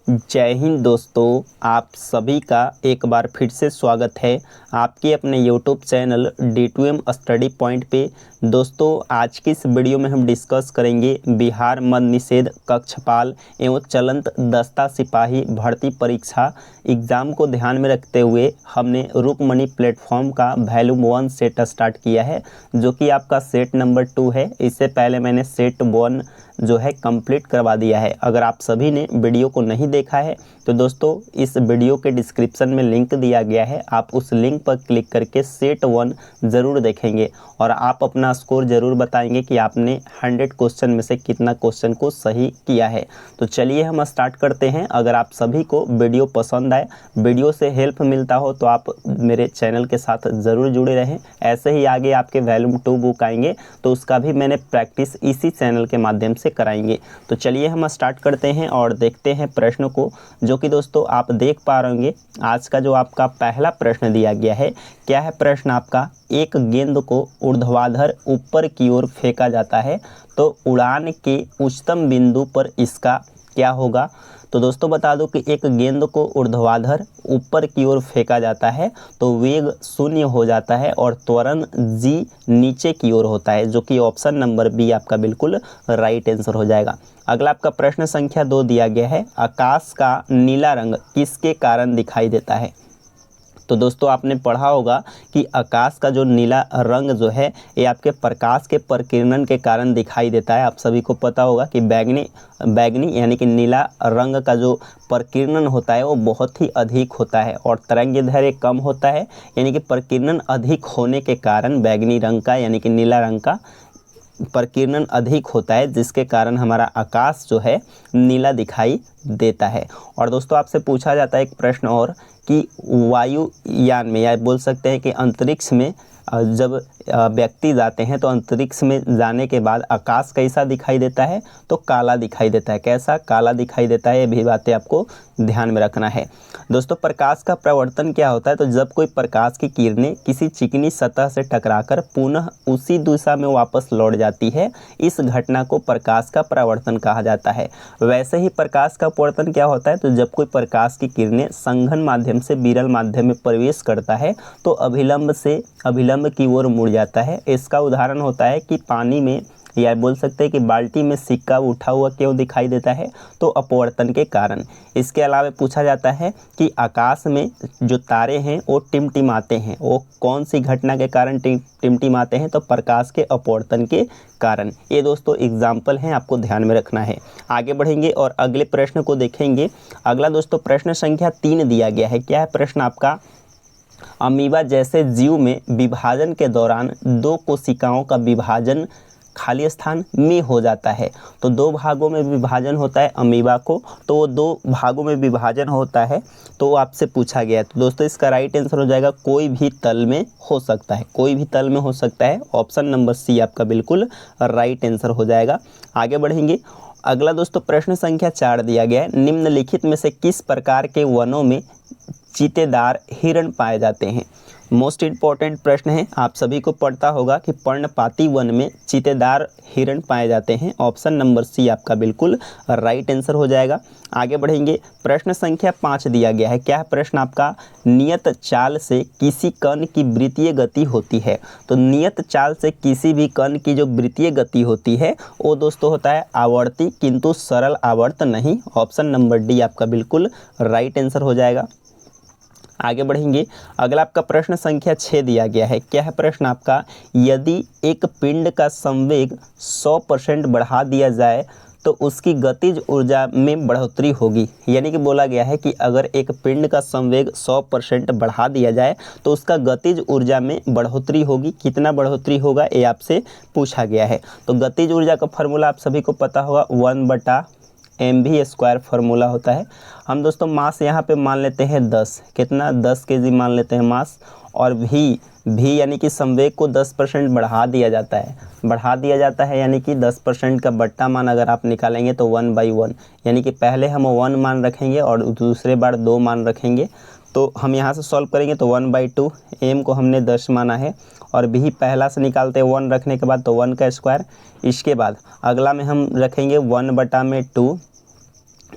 जय हिंद दोस्तों, आप सभी का एक बार फिर से स्वागत है आपके अपने YouTube channel D2M study point पे। दोस्तों, आज की इस वीडियो में हम डिस्कस करेंगे बिहार मद्य निषेध कक्षपाल एवं चलंत दस्ता सिपाही भर्ती परीक्षा एग्ज़ाम को ध्यान में रखते हुए हमने रूपमनी प्लेटफॉर्म का वॉल्यूम 1 सेट स्टार्ट किया है, जो कि आपका सेट नंबर 2 है। इससे पहले मैंने सेट 1 जो है कंप्लीट करवा दिया है। अगर आप सभी ने वीडियो को नहीं देखा है तो दोस्तों, इस वीडियो के डिस्क्रिप्शन में लिंक दिया गया है, आप उस लिंक पर क्लिक करके सेट 1 ज़रूर देखेंगे और आप अपना स्कोर ज़रूर बताएंगे कि आपने 100 क्वेश्चन में से कितना क्वेश्चन को सही किया है। तो चलिए हम स्टार्ट करते हैं। अगर आप सभी को वीडियो पसंद आए, वीडियो से हेल्प मिलता हो तो आप मेरे चैनल के साथ ज़रूर जुड़े रहें। ऐसे ही आगे आपके वॉल्यूम 2 बुक आएंगे तो उसका भी मैंने प्रैक्टिस इसी चैनल के माध्यम से कराएंगे। तो चलिए हम स्टार्ट करते हैं और देखते हैं प्रश्न को, जो कि दोस्तों आप देख पा रहे होंगे। आज का जो आपका पहला प्रश्न दिया गया है, क्या है प्रश्न आपका, एक गेंद को ऊर्ध्वाधर ऊपर की ओर फेंका जाता है तो उड़ान के उच्चतम बिंदु पर इसका क्या होगा। तो दोस्तों बता दो कि एक गेंद को ऊर्ध्वाधर ऊपर की ओर फेंका जाता है तो वेग 0 हो जाता है और त्वरण g नीचे की ओर होता है, जो कि ऑप्शन नंबर बी आपका बिल्कुल राइट आंसर हो जाएगा। अगला आपका प्रश्न संख्या 2 दिया गया है, आकाश का नीला रंग किसके कारण दिखाई देता है। तो दोस्तों आपने पढ़ा होगा कि आकाश का जो नीला रंग जो है ये आपके प्रकाश के प्रकीर्णन के कारण दिखाई देता है। आप सभी को पता होगा कि बैगनी यानी कि नीला रंग का जो प्रकीर्णन होता है वो बहुत ही अधिक होता है और तरंगदैर्घ्य कम होता है, यानी कि प्रकीर्णन अधिक होने के कारण बैगनी रंग का यानी कि नीला रंग का प्रकीर्णन अधिक होता है, जिसके कारण हमारा आकाश जो है नीला दिखाई देता है। और दोस्तों आपसे पूछा जाता है एक प्रश्न और कि वायुयान में, या बोल सकते हैं कि अंतरिक्ष में जब व्यक्ति जाते हैं तो अंतरिक्ष में जाने के बाद आकाश कैसा दिखाई देता है, तो काला दिखाई देता है। कैसा? काला दिखाई देता है। ये भी बातें आपको ध्यान में रखना है। दोस्तों प्रकाश का प्रवर्तन क्या होता है, तो जब कोई प्रकाश की किरणें किसी चिकनी सतह से टकराकर पुनः उसी दिशा में वापस लौट जाती है, इस घटना को प्रकाश का प्रवर्तन कहा जाता है। वैसे ही प्रकाश का अपवर्तन क्या होता है, तो जब कोई प्रकाश की किरणें संघन माध्यम से विरल माध्यम में प्रवेश करता है तो अभिलंब से अभिलंब की ओर मुड़ जाता है। इसका उदाहरण होता है कि पानी में, या बोल सकते हैं कि बाल्टी में सिक्का उठा हुआ क्यों दिखाई देता है, तो अपवर्तन के कारण। इसके अलावा पूछा जाता है कि आकाश में जो तारे हैं वो टिमटिमाते हैं, वो कौन सी घटना के कारण टिमटिमाते हैं, तो प्रकाश के अपवर्तन के कारण। ये दोस्तों एग्जाम्पल हैं, आपको ध्यान में रखना है। आगे बढ़ेंगे और अगले प्रश्न को देखेंगे। अगला दोस्तों प्रश्न संख्या 3 दिया गया है। क्या है प्रश्न आपका, अमीबा जैसे जीव में विभाजन के दौरान 2 कोशिकाओं का विभाजन खाली स्थान में हो जाता है। तो 2 भागों में विभाजन होता है अमीबा को, तो वो 2 भागों में विभाजन होता है, तो आपसे पूछा गया है। तो दोस्तों इसका राइट आंसर हो जाएगा कोई भी तल में हो सकता है। कोई भी तल में हो सकता है, ऑप्शन नंबर सी आपका बिल्कुल राइट आंसर हो जाएगा। आगे बढ़ेंगे। अगला दोस्तों प्रश्न संख्या 4 दिया गया है, निम्नलिखित में से किस प्रकार के वनों में चीतेदार हिरण पाए जाते हैं। मोस्ट इम्पॉर्टेंट प्रश्न है, आप सभी को पता होगा कि पर्णपाती वन में चीतेदार हिरण पाए जाते हैं। ऑप्शन नंबर सी आपका बिल्कुल राइट आंसर हो जाएगा। आगे बढ़ेंगे। प्रश्न संख्या 5 दिया गया है। क्या है प्रश्न आपका, नियत चाल से किसी कण की वृत्तीय गति होती है। तो नियत चाल से किसी भी कण की जो वृत्तीय गति होती है वो दोस्तों होता है आवर्ती, किंतु सरल आवर्त नहीं। ऑप्शन नंबर डी आपका बिल्कुल राइट आंसर हो जाएगा। आगे बढ़ेंगे। अगला आपका प्रश्न संख्या 6 दिया गया है। क्या है प्रश्न आपका, यदि एक पिंड का संवेग 100% बढ़ा दिया जाए तो उसकी गतिज ऊर्जा में बढ़ोतरी होगी। यानी कि बोला गया है कि अगर एक पिंड का संवेग 100% बढ़ा दिया जाए तो उसका गतिज ऊर्जा में बढ़ोतरी होगी। कितना बढ़ोतरी होगा ये आपसे पूछा गया है। तो गतिज ऊर्जा का फॉर्मूला आप सभी को पता होगा, 1/mv² फार्मूला होता है। हम दोस्तों मास यहाँ पे मान लेते हैं 10, कितना 10 kg मान लेते हैं मास, और भी यानी कि संवेग को 10% बढ़ा दिया जाता है, यानी कि 10% का बट्टा मान अगर आप निकालेंगे तो 1/1, यानी कि पहले हम 1 मान रखेंगे और दूसरे बार 2 मान रखेंगे। तो हम यहाँ से सॉल्व करेंगे तो 1/2, m को हमने 10 माना है और भी पहला से निकालते हैं 1 रखने के बाद तो 1 का स्क्वायर। इसके बाद अगला में हम रखेंगे 1/2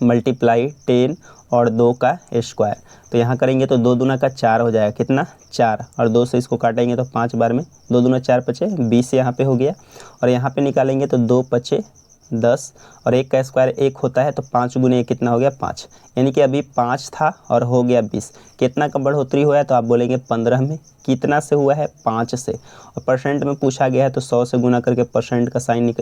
मल्टीप्लाई 10 और 2 का स्क्वायर। तो यहाँ करेंगे तो 2 दूना का 4 हो जाएगा, कितना 4, और 2 से इसको काटेंगे तो 5 बार में 2 दूना 4 पचे 20 यहाँ पे हो गया। और यहाँ पे निकालेंगे तो 2 पचे 10 और 1 का स्क्वायर 1 होता है, तो 5 गुने 1 कितना हो गया 5, यानी कि अभी 5 था और हो गया 20। कितना का बढ़ोतरी हुआ है तो आप बोलेंगे 15 में। कितना से हुआ है 5 से, और परसेंट में पूछा गया है तो 100 से गुना करके परसेंट का साइन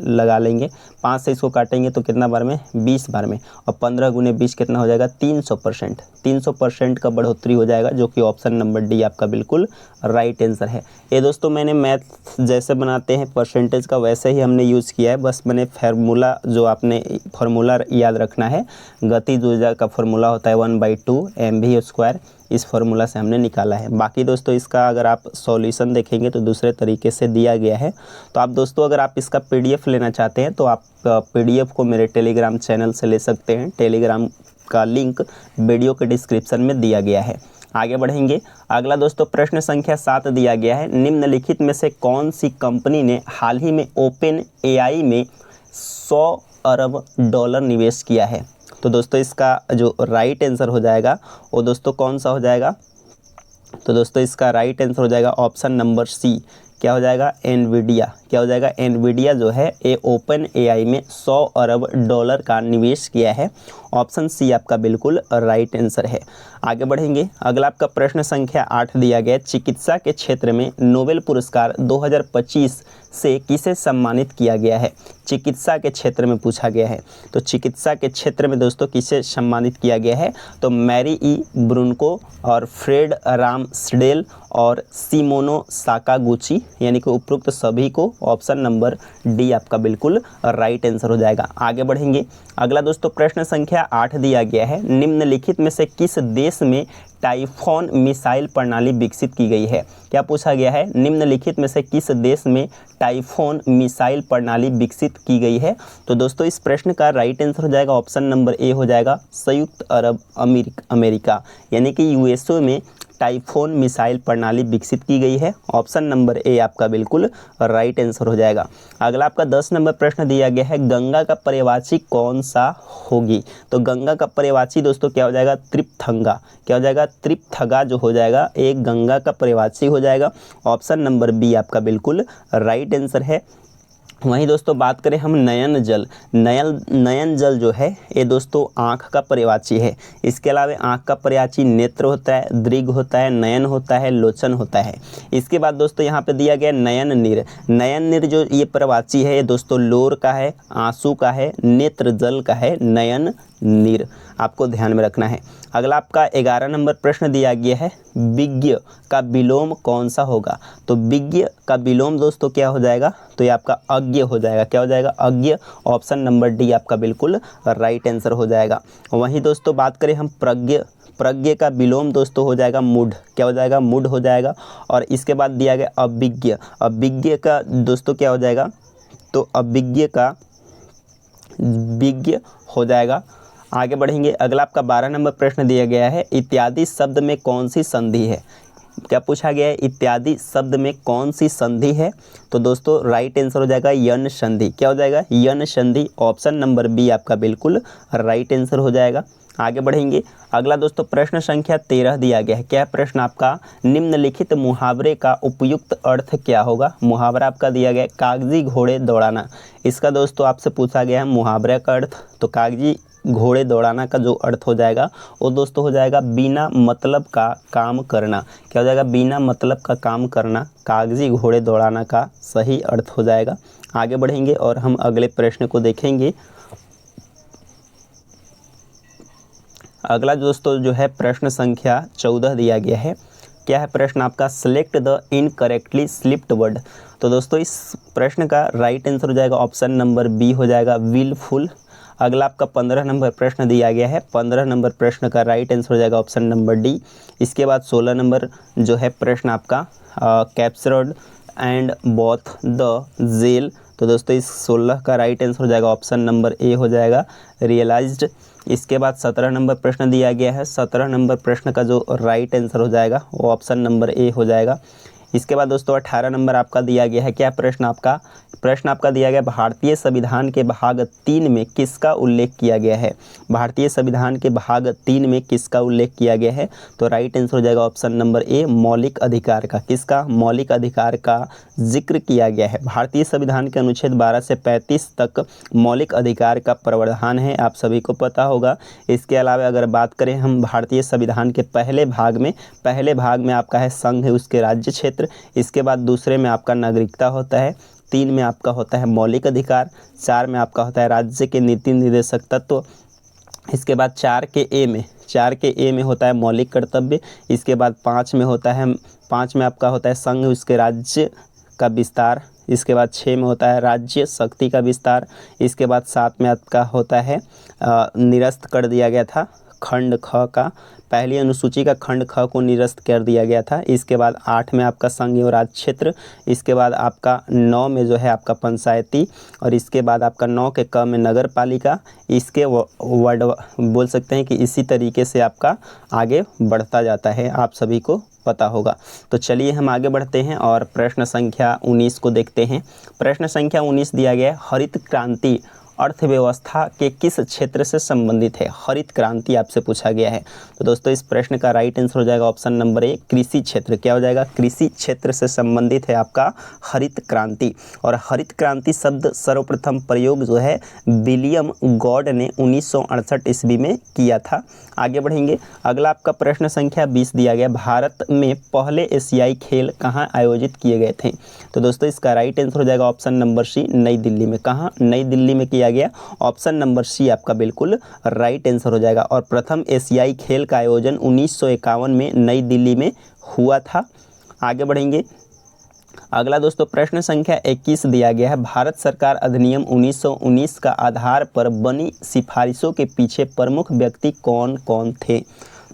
लगा लेंगे। 5 से इसको काटेंगे तो कितना बार में 20 बार में, और 15 गुने 20 कितना हो जाएगा 300%। 300% का बढ़ोतरी हो जाएगा, जो कि ऑप्शन नंबर डी आपका बिल्कुल राइट आंसर है। ये दोस्तों मैंने मैथ जैसे बनाते हैं परसेंटेज का वैसे ही हमने यूज़ किया है, बस मैंने फार्मूला जो आपने फार्मूला याद रखना है, गतिज ऊर्जा का फार्मूला होता है 1/2 mv², इस फार्मूला से हमने निकाला है। बाकी दोस्तों इसका अगर आप सॉल्यूशन देखेंगे तो दूसरे तरीके से दिया गया है। तो आप दोस्तों अगर आप इसका पीडीएफ लेना चाहते हैं तो आप पीडीएफ को मेरे टेलीग्राम चैनल से ले सकते हैं। टेलीग्राम का लिंक वीडियो के डिस्क्रिप्शन में दिया गया है। आगे बढ़ेंगे। अगला दोस्तों प्रश्न संख्या 7 दिया गया है, निम्नलिखित में से कौन सी कंपनी ने हाल ही में ओपन एआई में 100 अरब डॉलर निवेश किया है। तो दोस्तों इसका जो राइट आंसर हो जाएगा वो दोस्तों कौन सा हो जाएगा, तो दोस्तों इसका राइट आंसर हो जाएगा ऑप्शन नंबर सी। क्या हो जाएगा एनवीडिया। क्या हो जाएगा एनवीडिया जो है ये ओपन एआई में 100 अरब डॉलर का निवेश किया है। ऑप्शन सी आपका बिल्कुल राइट आंसर है। आगे बढ़ेंगे। अगला आपका प्रश्न संख्या 8 दिया गया है, चिकित्सा के क्षेत्र में नोबेल पुरस्कार 2025 से किसे सम्मानित किया गया है। चिकित्सा के क्षेत्र में पूछा गया है, तो चिकित्सा के क्षेत्र में दोस्तों किसे सम्मानित किया गया है, तो मैरी ई ब्रुनको और फ्रेड रामस्डेल और सिमोनो साकागुची, यानी कि उपरोक्त सभी को ऑप्शन नंबर डी आपका बिल्कुल राइट आंसर हो जाएगा। आगे बढ़ेंगे। अगला दोस्तों प्रश्न संख्या 8 दिया गया है, निम्नलिखित में से किस देश में टाइफॉन मिसाइल प्रणाली विकसित की गई है। क्या पूछा गया है, निम्नलिखित में से किस देश में टाइफॉन मिसाइल प्रणाली विकसित की गई है। तो दोस्तों इस प्रश्न का राइट आंसर हो जाएगा ऑप्शन नंबर ए हो जाएगा संयुक्त अरब अमेरिका, यानी कि यूएसए में टाइफॉन मिसाइल प्रणाली विकसित की गई है। ऑप्शन नंबर ए आपका बिल्कुल राइट आंसर हो जाएगा। अगला आपका 10 नंबर प्रश्न दिया गया है, गंगा का पर्यायवाची कौन सा होगी। तो गंगा का पर्यायवाची दोस्तों क्या हो जाएगा त्रिपथंगा। क्या हो जाएगा त्रिपथगा जो हो जाएगा एक गंगा का पर्यायवाची हो जाएगा। ऑप्शन नंबर बी आपका बिल्कुल राइट आंसर है। वहीं दोस्तों बात करें हम नयन जल, नयन जल जो है ये दोस्तों आँख का पर्यायवाची है। इसके अलावा आँख का पर्यायवाची नेत्र होता है, दृग होता है, नयन होता है, लोचन होता है। इसके बाद दोस्तों यहाँ पे दिया गया नयन नीर। नयन नीर जो ये पर्यायवाची है ये दोस्तों लोर का है, आंसू का है, नेत्र जल का है, नयन नीर आपको ध्यान में रखना है। अगला आपका 11 नंबर प्रश्न दिया गया है, विज्ञ का विलोम कौन सा होगा। तो विज्ञ का विलोम दोस्तों क्या हो जाएगा, तो ये आपका अज्ञ हो जाएगा। क्या हो जाएगा अज्ञ। ऑप्शन नंबर डी आपका बिल्कुल राइट आंसर हो जाएगा। वहीं दोस्तों बात करें हम प्रज्ञ का विलोम दोस्तों हो जाएगा मूढ़। क्या हो जाएगा मूढ़ हो जाएगा। और इसके बाद दिया गया अभिज्ञ। अभिज्ञ का दोस्तों क्या हो जाएगा, तो अभिज्ञ का विज्ञ हो जाएगा। आगे बढ़ेंगे। अगला आपका 12 नंबर प्रश्न दिया गया है, इत्यादि शब्द में कौन सी संधि है। क्या पूछा गया है, इत्यादि शब्द में कौन सी संधि है। तो दोस्तों राइट आंसर हो जाएगा यन संधि। क्या हो जाएगा यन संधि। ऑप्शन नंबर बी आपका बिल्कुल राइट आंसर हो जाएगा। आगे बढ़ेंगे। अगला दोस्तों प्रश्न संख्या 13 दिया गया है। क्या प्रश्न आपका, निम्नलिखित मुहावरे का उपयुक्त अर्थ क्या होगा। मुहावरा आपका दिया गया है कागजी घोड़े दौड़ाना। इसका दोस्तों आपसे पूछा गया है मुहावरे का अर्थ। तो कागजी घोड़े दौड़ाना का जो अर्थ हो जाएगा वो दोस्तों हो जाएगा बिना मतलब का काम करना। क्या हो जाएगा बिना मतलब का काम करना, कागजी घोड़े दौड़ाना का सही अर्थ हो जाएगा। आगे बढ़ेंगे और हम अगले प्रश्न को देखेंगे। अगला दोस्तों जो है प्रश्न संख्या 14 दिया गया है। क्या है प्रश्न आपका, select the incorrectly slipped word. तो दोस्तों इस प्रश्न का राइट आंसर हो जाएगा ऑप्शन नंबर बी हो जाएगा विलफुल। अगला आपका 15 नंबर प्रश्न दिया गया है। 15 नंबर प्रश्न का राइट आंसर हो जाएगा ऑप्शन नंबर डी। इसके बाद 16 नंबर जो है प्रश्न आपका captured and both the jail. तो दोस्तों इस 16 का राइट आंसर हो जाएगा ऑप्शन नंबर ए हो जाएगा रियलाइज्ड। इसके बाद 17 नंबर प्रश्न दिया गया है। 17 नंबर प्रश्न का जो राइट आंसर हो जाएगा वो ऑप्शन नंबर ए हो जाएगा इसके बाद दोस्तों 18 नंबर आपका दिया गया है, क्या प्रश्न आपका दिया गया, भारतीय संविधान के भाग 3 में किसका उल्लेख किया गया है। भारतीय संविधान के भाग 3 में किसका उल्लेख किया गया है, तो राइट आंसर हो जाएगा ऑप्शन नंबर ए, मौलिक अधिकार का। किसका, मौलिक अधिकार का जिक्र किया गया है। भारतीय संविधान के अनुच्छेद 12 से 35 तक मौलिक अधिकार का प्रावधान है, आप सभी को पता होगा। इसके अलावा अगर बात करें हम भारतीय संविधान के पहले भाग में आपका है संघ है उसके राज्य क्षेत्र, इसके बाद दूसरे में आपका नागरिकता होता है, 3 में आपका होता है मौलिक अधिकार, 4 में आपका होता है राज्य के नीति निर्देशक तत्व, इसके बाद 4 के ए में होता है मौलिक कर्तव्य, इसके बाद 5 में आपका होता है संघ उसके राज्य का विस्तार, इसके बाद 6 में होता है राज्य शक्ति का विस्तार, इसके बाद 7 में आपका होता है निरस्त कर दिया गया था खंड ख का, पहली अनुसूची का खंड ख को निरस्त कर दिया गया था। इसके बाद 8 में आपका संघ और राज्य क्षेत्र, इसके बाद आपका 9 में जो है आपका पंचायती, और इसके बाद आपका 9 के क में नगर पालिका। इसके वर्ड बोल सकते हैं कि इसी तरीके से आपका आगे बढ़ता जाता है, आप सभी को पता होगा। तो चलिए हम आगे बढ़ते हैं और प्रश्न संख्या 19 को देखते हैं। प्रश्न संख्या 19 दिया गया है, हरित क्रांति अर्थव्यवस्था के किस क्षेत्र से संबंधित है। हरित क्रांति आपसे पूछा गया है, तो दोस्तों इस प्रश्न का राइट आंसर हो जाएगा ऑप्शन नंबर ए, कृषि क्षेत्र। क्या हो जाएगा, कृषि क्षेत्र से संबंधित है आपका हरित क्रांति। और हरित क्रांति शब्द सर्वप्रथम प्रयोग जो है विलियम गॉड ने 1968 ईस्वी में किया था। आगे बढ़ेंगे, अगला आपका प्रश्न संख्या 20 दिया गया, भारत में पहले एशियाई खेल कहाँ आयोजित किए गए थे। तो दोस्तों इसका राइट आंसर हो जाएगा ऑप्शन नंबर सी, नई दिल्ली में। कहाँ, नई दिल्ली में किया गया। ऑप्शन नंबर सी आपका बिल्कुल राइट आंसर हो जाएगा। और प्रथम एशियाई खेल का आयोजन 1951 में नई दिल्ली में हुआ था। आगे बढ़ेंगे, अगला दोस्तों प्रश्न संख्या 21 दिया गया है, भारत सरकार अधिनियम 1919 का आधार पर बनी सिफारिशों के पीछे प्रमुख व्यक्ति कौन कौन थे।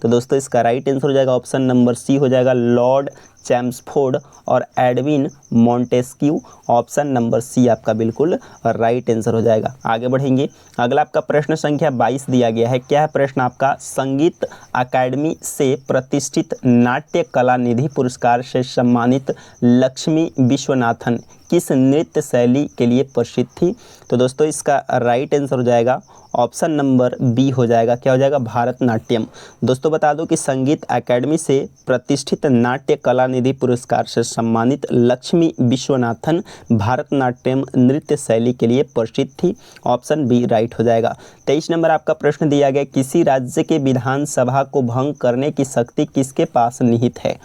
तो दोस्तों इसका राइट आंसर हो जाएगा ऑप्शन नंबर सी हो जाएगा, लॉर्ड चैम्सफोर्ड और Edwin Montesquieu. Option number C आपका बिल्कुल राइट आंसर हो जाएगा। आगे बढ़ेंगे, अगला आपका प्रश्न संख्या 22 दिया गया है, क्या है प्रश्न आपका, संगीत अकादमी से प्रतिष्ठित नाट्य कला निधि पुरस्कार से सम्मानित लक्ष्मी विश्वनाथन किस नृत्य शैली के लिए प्रसिद्ध थी। तो दोस्तों इसका राइट आंसर हो जाएगा ऑप्शन नंबर बी हो जाएगा, क्या हो जाएगा, भारतनाट्यम। दोस्तों बता दो कि संगीत अकादमी से प्रतिष्ठित नाट्य कला निधि पुरस्कार से सम्मानित लक्ष्मी विश्वनाथन भारतनाट्यम नृत्य शैली के लिए प्रसिद्ध थी। ऑप्शन बी राइट हो जाएगा। 23 नंबर आपका प्रश्न दिया गया, किसी राज्य के विधानसभा को भंग करने की शक्ति किसके पास निहित है।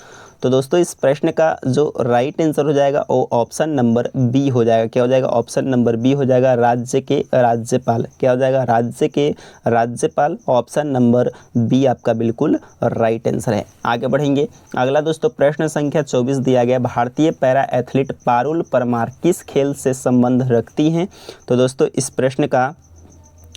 तो दोस्तों इस प्रश्न का जो राइट आंसर हो जाएगा वो ऑप्शन नंबर बी हो जाएगा। क्या हो जाएगा, ऑप्शन नंबर बी हो जाएगा, राज्य के राज्यपाल। क्या हो जाएगा, राज्य के राज्यपाल। ऑप्शन नंबर बी आपका बिल्कुल राइट आंसर है। आगे बढ़ेंगे, अगला दोस्तों प्रश्न संख्या 24 दिया गया, भारतीय पैरा एथलीट पारुल परमार किस खेल से संबंध रखती हैं। तो दोस्तों इस प्रश्न का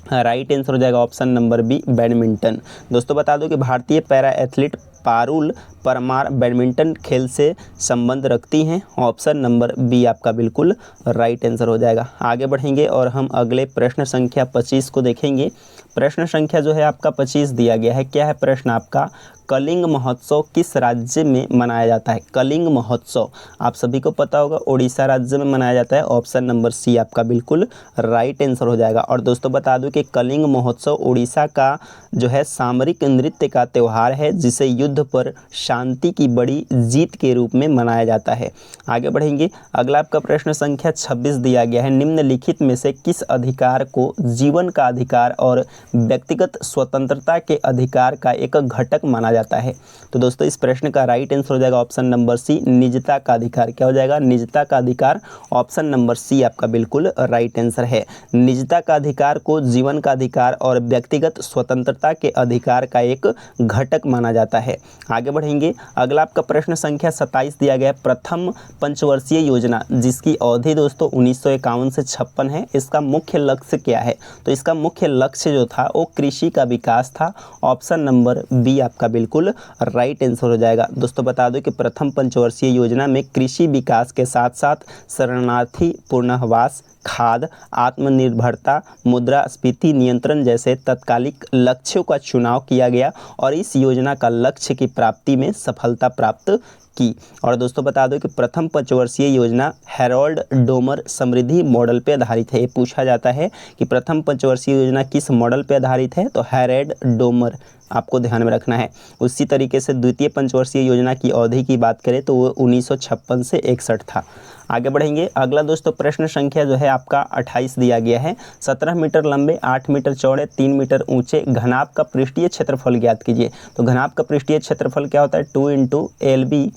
राइट आंसर हो जाएगा ऑप्शन नंबर बी, बैडमिंटन। दोस्तों बता दो कि भारतीय para athlete Parul Parmar badminton खेल से संबंध रखती हैं। ऑप्शन नंबर बी आपका बिल्कुल राइट आंसर हो जाएगा। आगे बढ़ेंगे और हम अगले प्रश्न संख्या 25 को देखेंगे। प्रश्न संख्या जो है आपका 25 दिया गया है, क्या है प्रश्न आपका, कलिंग महोत्सव किस राज्य में मनाया जाता है। कलिंग महोत्सव आप सभी को पता होगा उड़ीसा राज्य में मनाया जाता है। ऑप्शन नंबर सी आपका बिल्कुल राइट आंसर हो जाएगा। और दोस्तों बता दूं कि कलिंग महोत्सव उड़ीसा का जो है सामरिक नृत्य का त्यौहार है, जिसे युद्ध पर शांति की बड़ी जीत के रूप में मनाया जाता है। आगे बढ़ेंगे, अगला आपका प्रश्न संख्या 26 दिया गया है, निम्नलिखित में से किस अधिकार को जीवन का अधिकार और व्यक्तिगत स्वतंत्रता के अधिकार का एक घटक माना जाता है। तो दोस्तों इस प्रश्न का राइट आंसर हो जाएगा ऑप्शन नंबर सी, निजता का अधिकार। क्या हो जाएगा, निजता का अधिकार। ऑप्शन नंबर सी आपका बिल्कुल राइट आंसर है। निजता का अधिकार को जीवन का अधिकार और व्यक्तिगत स्वतंत्रता के अधिकार का एक घटक माना जाता है। आगे बढ़ेंगे, अगला आपका प्रश्न संख्या 27 दिया गया, प्रथम पंचवर्षीय योजना जिसकी अवधि दोस्तों 1951 से 56 है, इसका मुख्य लक्ष्य क्या है। तो इसका मुख्य लक्ष्य जो था वो कृषि का विकास था। ऑप्शन नंबर बी आपका बिल्कुल राइट आंसर हो जाएगा। दोस्तों बता दो कि प्रथम पंचवर्षीय योजना में कृषि विकास के साथ साथ शरणार्थी पुनर्वास, खाद, आत्मनिर्भरता, मुद्रास्फीति नियंत्रण जैसे तत्कालिक लक्ष्यों का चुनाव किया गया और इस योजना का लक्ष्य की प्राप्ति में सफलता प्राप्त की। और दोस्तों बता दो कि प्रथम पंचवर्षीय योजना हैरोल्ड डोमर समृद्धि मॉडल पर आधारित है। ये पूछा जाता है कि प्रथम पंचवर्षीय योजना किस मॉडल पर आधारित है, तो हैरोल्ड डोमर आपको ध्यान में रखना है। उसी तरीके से द्वितीय पंचवर्षीय योजना की अवधि की बात करें तो वो 1956 से 61 था। आगे बढ़ेंगे। अगला दोस्तों प्रश्न संख्या जो है आपका 28 दिया गया है। 17 मीटर लंबे, 8 मीटर चौड़े, 3 मीटर ऊंचे घनाभ का पृष्ठीय क्षेत्रफल ज्ञात कीजिए। तो घनाभ का पृष्ठीय क्षेत्रफल क्या होता है, 2 × LB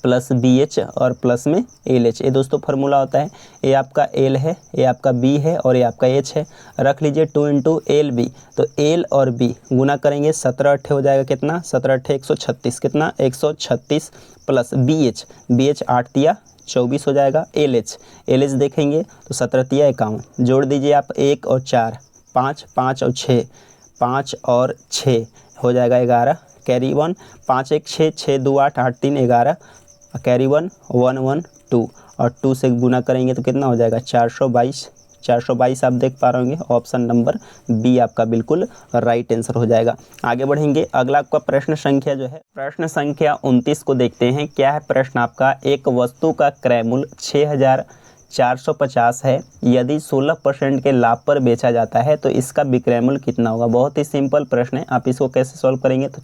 प्लस BH और प्लस में LH। ये दोस्तों फार्मूला होता है। ये आपका L है, ये आपका B है और ये आपका H है। रख लीजिए 2 × LB, तो L और B गुना करेंगे 17 8 हो जाएगा कितना, 17 8 136, कितना 136 प्लस BH 8 तिया 24 हो जाएगा। LH देखेंगे तो 17 तिया 51, जोड़ दीजिए आप 1 और 4, 5 5 और 6, 5 और 6 हो जाएगा 11, कैरी 1, 5 1 6, 6 2 8, 8 3 11, कैरी 1 1 1 2 और 2 से गुना करेंगे तो कितना हो जाएगा 422 आप देख पा रहे होंगे। ऑप्शन नंबर बी आपका बिल्कुल राइट आंसर हो जाएगा। आगे बढ़ेंगे। अगला आपका प्रश्न संख्या जो है प्रश्न संख्या 29 को देखते हैं। क्या है प्रश्न आपका, एक वस्तु का क्रय मूल्य 6450 है, यदि 16% के लाभ पर बेचा जाता है तो इसका विक्रय मूल्य कितना होगा। बहुत ही सिंपल प्रश्न है। आप इसको कैसे सॉल्व करेंगे, तो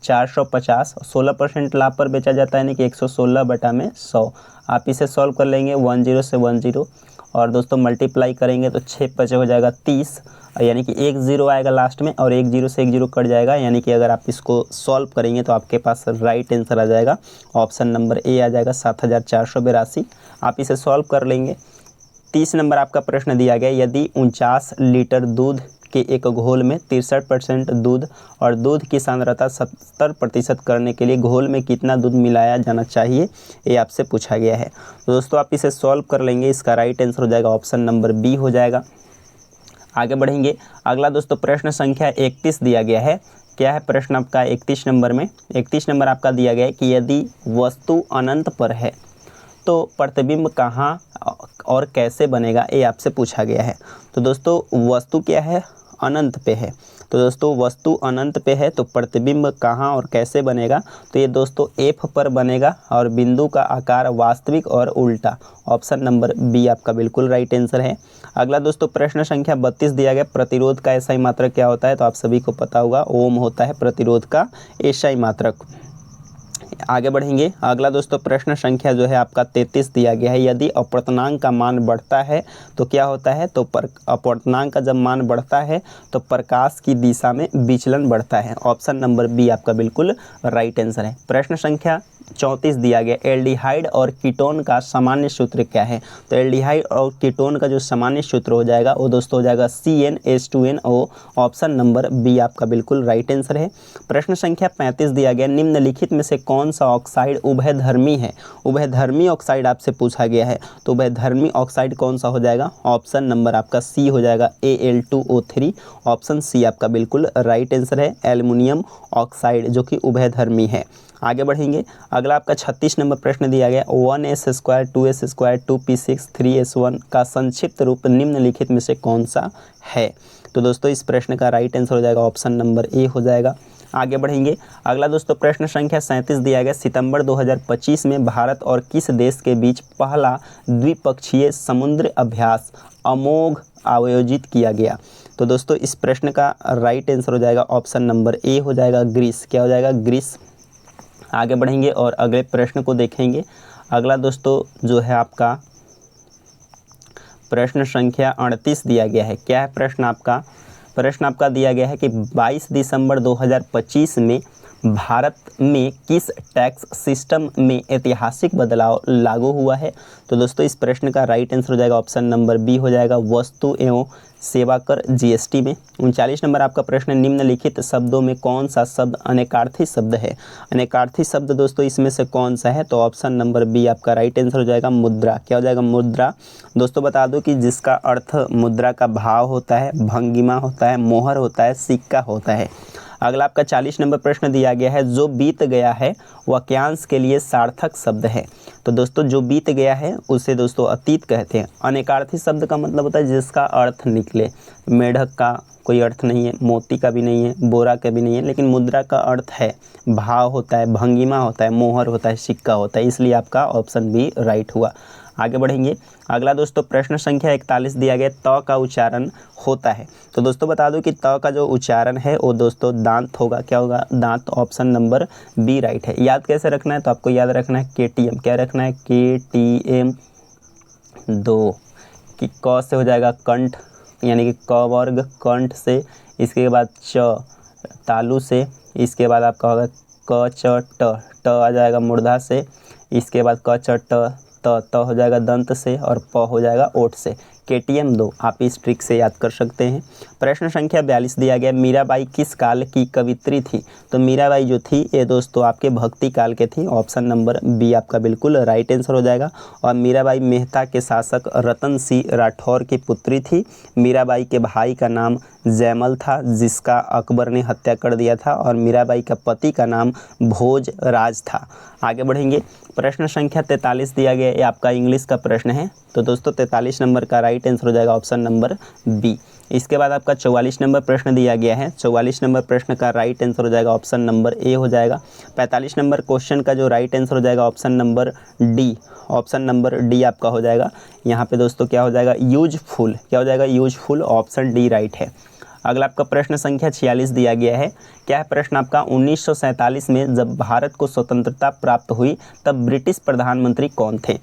6450 16% लाभ पर बेचा जाता है, यानी कि 116/100। आप इसे सॉल्व कर लेंगे 10 से 10 और दोस्तों मल्टीप्लाई करेंगे तो 6 5 हो जाएगा 30, यानी कि 1 0 आएगा लास्ट में और 1 0 से 1 0 कट जाएगा, यानी कि अगर आप इसको सॉल्व करेंगे तो आपके पास राइट आंसर आ जाएगा। ऑप्शन नंबर ए आ जाएगा 7482। आप इसे सॉल्व कर लेंगे। 30 नंबर आपका प्रश्न दिया गया, यदि 49 लीटर दूध के एक घोल में 63% दूध और दूध की सांद्रता 70% करने के लिए घोल में कितना दूध मिलाया जाना चाहिए, ये आपसे पूछा गया है। तो दोस्तों आप इसे सॉल्व कर लेंगे, इसका राइट आंसर हो जाएगा ऑप्शन नंबर बी हो जाएगा। आगे बढ़ेंगे। अगला दोस्तों प्रश्न संख्या 31 दिया गया है। क्या है प्रश्न आपका 31 नंबर में, 31 नंबर आपका दिया गया है कि यदि वस्तु अनंत पर है तो प्रतिबिंब कहाँ और कैसे बनेगा, ये आपसे पूछा गया है। तो दोस्तों वस्तु क्या है, अनंत पे है। तो दोस्तों वस्तु अनंत पे है तो प्रतिबिंब कहाँ और कैसे बनेगा, तो ये दोस्तों F पर बनेगा और बिंदु का आकार वास्तविक और उल्टा। ऑप्शन नंबर बी आपका बिल्कुल राइट आंसर है। अगला दोस्तों प्रश्न संख्या 32 दिया गया, प्रतिरोध का एसआई मात्रक क्या होता है, तो आप सभी को पता होगा ओम होता है प्रतिरोध का एसआई मात्रक। आगे बढ़ेंगे। अगला दोस्तों प्रश्न संख्या जो है आपका 33 दिया गया है, यदि अपूर्णांक का मान बढ़ता है तो क्या होता है, तो अपूर्णांक का जब मान बढ़ता है तो प्रकाश की दिशा में विचलन बढ़ता है। ऑप्शन नंबर बी आपका बिल्कुल राइट आंसर है। प्रश्न संख्या 34 दिया गया, एल्डिहाइड और कीटोन का सामान्य सूत्र क्या है, तो एल्डिहाइड और कीटोन का जो सामान्य सूत्र हो जाएगा वो दोस्तों हो जाएगा CnH2nO। ऑप्शन नंबर बी आपका बिल्कुल राइट आंसर है। प्रश्न संख्या 35 दिया गया, निम्नलिखित में से कौन सा ऑक्साइड उभयधर्मी है। उभयधर्मी ऑक्साइड आपसे पूछा गया है, तो उभयधर्मी ऑक्साइड कौन सा हो जाएगा, ऑप्शन नंबर आपका सी हो जाएगा Al2O3। ऑप्शन सी आपका बिल्कुल राइट आंसर है, एल्युमिनियम ऑक्साइड जो कि उभयधर्मी है। आगे बढ़ेंगे। अगला आपका 36 नंबर प्रश्न दिया गया, 1s² 2s² 2p6 3s1 का संक्षिप्त रूप निम्नलिखित में से कौन सा है। तो दोस्तों इस प्रश्न का राइट आंसर हो जाएगा ऑप्शन नंबर ए हो जाएगा। आगे बढ़ेंगे। अगला दोस्तों प्रश्न संख्या 37 दिया गया, सितंबर 2025 में भारत और किस देश के बीच पहला द्विपक्षीय समुद्र अभ्यास अमोघ आयोजित किया गया। तो दोस्तों इस प्रश्न का राइट आंसर हो जाएगा ऑप्शन नंबर ए हो जाएगा, ग्रीस। क्या हो जाएगा, ग्रीस। आगे बढ़ेंगे और अगले प्रश्न को देखेंगे। अगला दोस्तों जो है आपका प्रश्न संख्या 38 दिया गया है। क्या है प्रश्न आपका दिया गया है कि 22 दिसंबर 2025 में भारत में किस टैक्स सिस्टम में ऐतिहासिक बदलाव लागू हुआ है। तो दोस्तों इस प्रश्न का राइट आंसर हो जाएगा ऑप्शन नंबर बी हो जाएगा, वस्तु एवं सेवा कर जीएसटी में। 39 नंबर आपका प्रश्न, निम्नलिखित शब्दों में कौन सा शब्द अनेकार्थी शब्द है। अनेकार्थी शब्द दोस्तों इसमें से कौन सा है, तो ऑप्शन नंबर बी आपका राइट आंसर हो जाएगा, मुद्रा। क्या हो जाएगा, मुद्रा। दोस्तों बता दो कि जिसका अर्थ मुद्रा का भाव होता है, भंगिमा होता है, मोहर होता है, सिक्का होता है। अगला आपका 40 नंबर प्रश्न दिया गया है, जो बीत गया है वाक्यांश के लिए सार्थक शब्द है। तो दोस्तों जो बीत गया है उसे दोस्तों अतीत कहते हैं। अनेकार्थी शब्द का मतलब होता है जिसका अर्थ निकले। मेढक का कोई अर्थ नहीं है, मोती का भी नहीं है, बोरा का भी नहीं है, लेकिन मुद्रा का अर्थ है, भाव होता है, भंगिमा होता है, मोहर होता है, सिक्का होता है, इसलिए आपका ऑप्शन बी राइट हुआ। आगे बढ़ेंगे। अगला दोस्तों प्रश्न संख्या 41 दिया गया, त का उच्चारण होता है। तो दोस्तों बता दूं कि त का जो उच्चारण है वो दोस्तों दांत होगा। क्या होगा? दांत। ऑप्शन नंबर बी राइट है। याद कैसे रखना है? तो आपको याद रखना है KTM। क्या रखना है? KTM 2 कि क से हो जाएगा कंठ, यानी कि क वर्ग कंठ से, इसके बाद च तालु से, इसके बाद आपका होगा क च ट आ जाएगा मूर्धा से, इसके बाद क च त हो जाएगा दंत से, और प हो जाएगा ओठ से। KTM 2 आप इस ट्रिक से याद कर सकते हैं। प्रश्न संख्या 42 दिया गया, मीराबाई किस काल की कवित्री थी? तो मीराबाई जो थी ये दोस्तों आपके भक्ति काल के थी। ऑप्शन नंबर बी आपका बिल्कुल राइट आंसर हो जाएगा। और मीराबाई मेहता के शासक रतन सिंह राठौर की पुत्री थी। मीराबाई के भाई का नाम जयमल था, जिसका अकबर ने हत्या कर दिया था, और मीराबाई का पति का नाम भोजराज था। आगे बढ़ेंगे। प्रश्न संख्या 43 दिया गया, ये आपका इंग्लिश का प्रश्न है। तो दोस्तों 43 नंबर का राइट आंसर हो जाएगा ऑप्शन नंबर बी। इसके बाद आपका 44 नंबर प्रश्न दिया गया है। 44 नंबर प्रश्न का राइट आंसर हो जाएगा ऑप्शन नंबर ए हो जाएगा। 45 नंबर क्वेश्चन का जो राइट आंसर हो जाएगा option number D. Option number D आपका हो जाएगा। यहाँ पे दोस्तों क्या हो जाएगा? यूजफुल। क्या हो जाएगा? यूजफुल। ऑप्शन डी राइट है। अगला आपका प्रश्न संख्या 46 दिया गया है। क्या है प्रश्न आपका? 1947 में जब भारत को स्वतंत्रता प्राप्त हुई तब ब्रिटिश प्रधानमंत्री कौन थे?